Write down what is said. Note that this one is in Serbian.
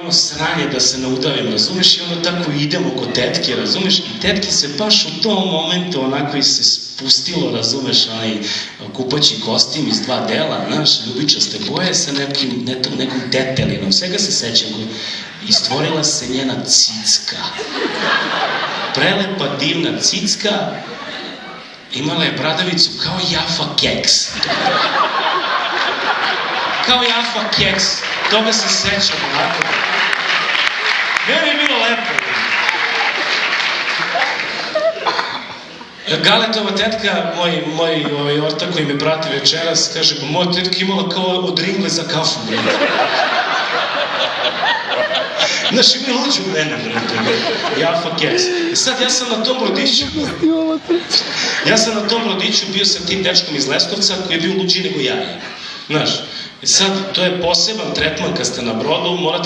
ono sranje da se naudavim, razumeš, i ono tako idem oko tetke, razumeš, i tetki se baš u tom momentu onako i se spustilo, razumeš, onaj kupaći kostim iz 2 dela, znaš, ljubičaste boje sa nekom tetelinom, svega se sećam, i stvorila se njena cicka. Prelepa, divna cicka, imala je bradavicu kao Jaffa keks. Kao Jaffa keks, toga se sećam, onako. Meni je bilo lepo. Galetova tetka, moj ortak koji me prati večeras, kaže, pa moja tetka imala kao od ringle za kafu, brate. Znaš, i mi luđu mene, brate, Jaffa keks. I sad ja sam na tom rodiću bio sa tim dečkom iz Leskovca koji je bio luđi nego ja. Znaš, i sad to je poseban tretman kad ste na brodu, morate